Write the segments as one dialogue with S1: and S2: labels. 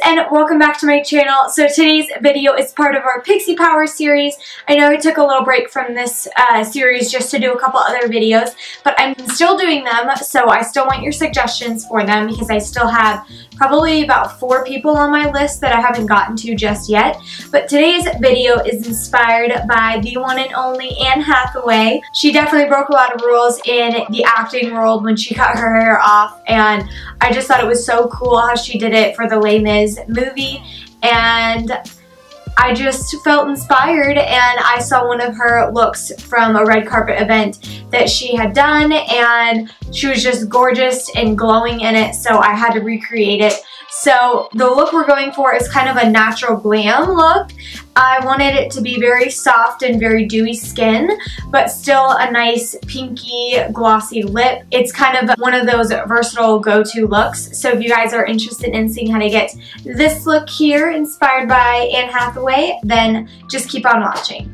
S1: and welcome back to my channel. So today's video is part of our Pixie Power series. I know I took a little break from this series just to do a couple other videos, but I'm still doing them, so I still want your suggestions for them because I still have probably about 4 people on my list that I haven't gotten to just yet. But today's video is inspired by the one and only Anne Hathaway. She definitely broke a lot of rules in the acting world when she cut her hair off, and I just thought it was so cool how she did it for the Les Mis movie, and I just felt inspired, and I saw one of her looks from a red carpet event that she had done, and she was just gorgeous and glowing in it, so I had to recreate it. So the look we're going for is kind of a natural glam look. I wanted it to be very soft and very dewy skin, but still a nice pinky glossy lip. It's kind of one of those versatile go-to looks. So if you guys are interested in seeing how to get this look here inspired by Anne Hathaway, then just keep on watching.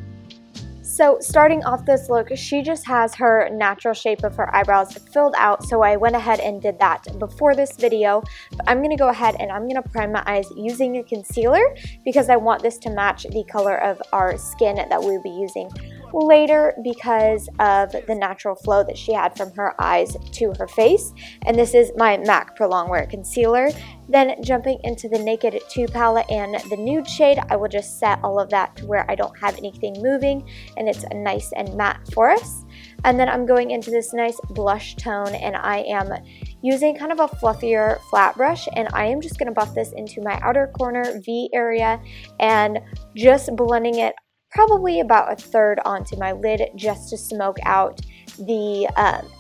S2: So starting off this look, she just has her natural shape of her eyebrows filled out, so I went ahead and did that before this video. But I'm going to go ahead and I'm going to prime my eyes using a concealer because I want this to match the color of our skin that we'll be using later because of the natural flow that she had from her eyes to her face. And this is my MAC Pro Longwear Concealer. Then jumping into the Naked 2 palette and the nude shade, I will just set all of that to where I don't have anything moving and it's nice and matte for us. And then I'm going into this nice blush tone, and I am using kind of a fluffier flat brush, and I am just going to buff this into my outer corner V area and just blending it probably about a third onto my lid just to smoke out the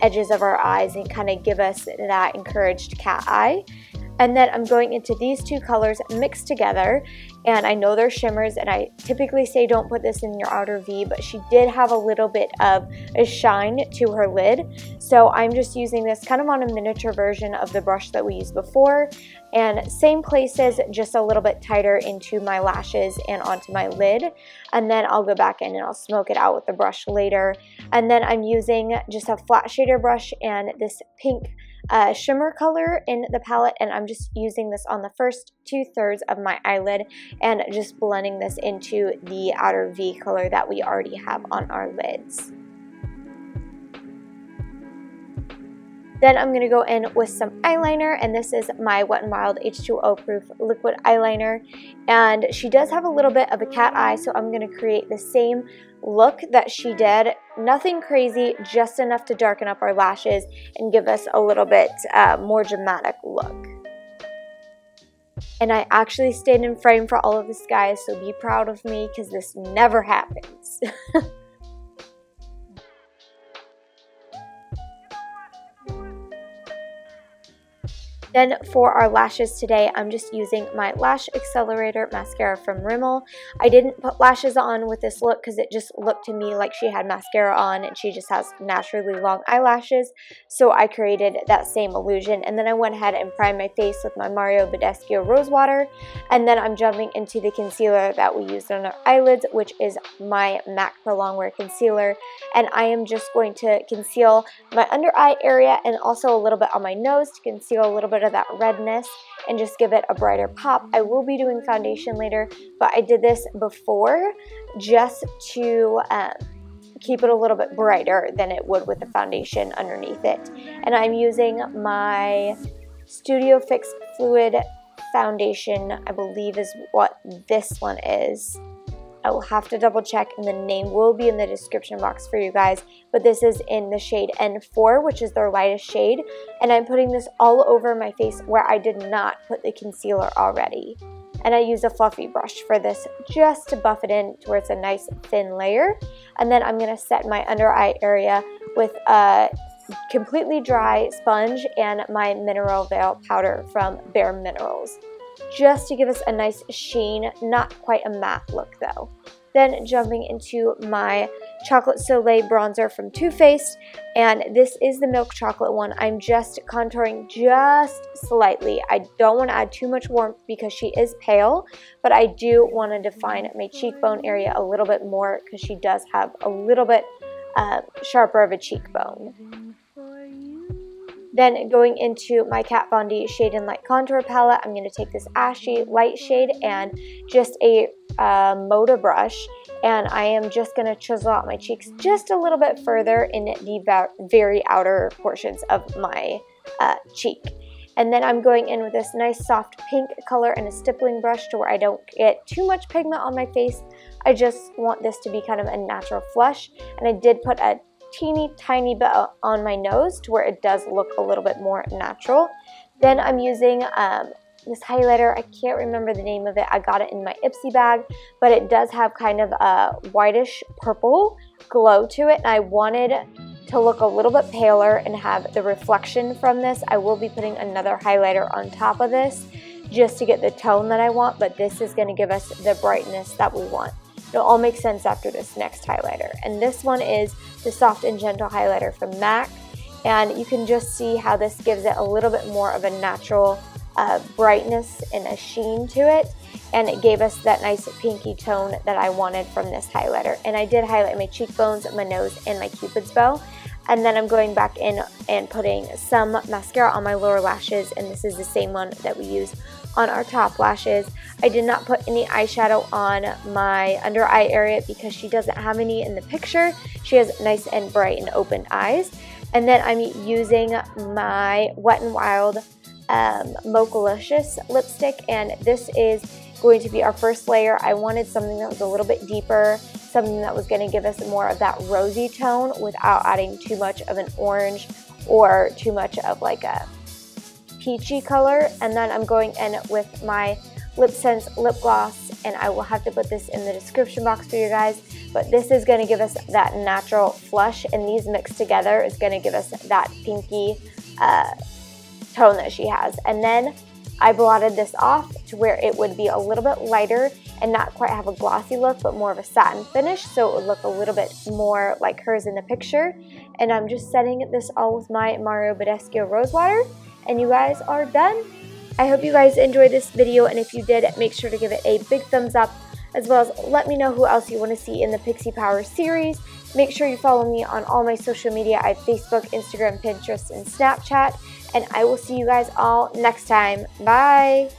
S2: edges of our eyes and kind of give us that encouraged cat eye. And then I'm going into these two colors mixed together, and I know they're shimmers, and I typically say don't put this in your outer V, but she did have a little bit of a shine to her lid, so I'm just using this kind of on a miniature version of the brush that we used before, and same places, just a little bit tighter into my lashes and onto my lid, and then I'll go back in and I'll smoke it out with the brush later. And then I'm using just a flat shader brush and this pink shimmer color in the palette, and I'm just using this on the first 2/3 of my eyelid and just blending this into the outer V color that we already have on our lids. Then I'm going to go in with some eyeliner, and this is my Wet n Wild H2O proof liquid eyeliner, and she does have a little bit of a cat eye, so I'm going to create the same look that she did. Nothing crazy, just enough to darken up our lashes and give us a little bit more dramatic look. And I actually stayed in frame for all of this, guys, so be proud of me because this never happens. Then for our lashes today, I'm just using my Lash Accelerator mascara from Rimmel. I didn't put lashes on with this look because it just looked to me like she had mascara on and she just has naturally long eyelashes. So I created that same illusion. And then I went ahead and primed my face with my Mario Badescu Rose Water. And then I'm jumping into the concealer that we used on our eyelids, which is my MAC Pro Longwear Concealer. And I am just going to conceal my under eye area and also a little bit on my nose to conceal a little bit of that redness and just give it a brighter pop. I will be doing foundation later, but I did this before just to keep it a little bit brighter than it would with the foundation underneath it. And I'm using my Studio Fix Fluid Foundation, I believe is what this one is. I will have to double check, and the name will be in the description box for you guys, but this is in the shade N4, which is their lightest shade, and I'm putting this all over my face where I did not put the concealer already. And I use a fluffy brush for this just to buff it in to where it's a nice thin layer. And then I'm going to set my under eye area with a completely dry sponge and my Mineral Veil powder from Bare Minerals, just to give us a nice sheen, not quite a matte look though. Then jumping into my Chocolate Soleil bronzer from Too Faced, and this is the milk chocolate one. I'm just contouring just slightly. I don't want to add too much warmth because she is pale, but I do want to define my cheekbone area a little bit more because she does have a little bit sharper of a cheekbone. Then going into my Kat Von D Shade and Light Contour Palette, I'm going to take this Ashy Light shade and just a motor brush, and I am just going to chisel out my cheeks just a little bit further in the very outer portions of my cheek. And then I'm going in with this nice soft pink color and a stippling brush to where I don't get too much pigment on my face. I just want this to be kind of a natural flush, and I did put a teeny tiny bit on my nose to where it does look a little bit more natural. Then I'm using this highlighter. I can't remember the name of it. I got it in my Ipsy bag, but it does have kind of a whitish purple glow to it, and I wanted to look a little bit paler and have the reflection from this. I will be putting another highlighter on top of this just to get the tone that I want, but this is going to give us the brightness that we want. It'll all make sense after this next highlighter. And this one is the Soft and Gentle highlighter from MAC. And you can just see how this gives it a little bit more of a natural brightness and a sheen to it. And it gave us that nice pinky tone that I wanted from this highlighter. And I did highlight my cheekbones, my nose, and my Cupid's bow. And then I'm going back in and putting some mascara on my lower lashes. And this is the same one that we use on our top lashes. I did not put any eyeshadow on my under eye area because she doesn't have any in the picture. She has nice and bright and open eyes. And then I'm using my Wet n Wild Mochalicious lipstick, and this is going to be our first layer. I wanted something that was a little bit deeper, something that was going to give us more of that rosy tone without adding too much of an orange or too much of like a peachy color. And then I'm going in with my Lipsense lip gloss, and I will have to put this in the description box for you guys, but this is going to give us that natural flush, and these mixed together is going to give us that pinky tone that she has. And then I blotted this off to where it would be a little bit lighter and not quite have a glossy look, but more of a satin finish, so it would look a little bit more like hers in the picture. And I'm just setting this all with my Mario Badescu Rose Water, and you guys are done. I hope you guys enjoyed this video, and if you did, make sure to give it a big thumbs up, as well as let me know who else you want to see in the Pixie Power series. Make sure you follow me on all my social media. I have Facebook, Instagram, Pinterest, and Snapchat, and I will see you guys all next time. Bye!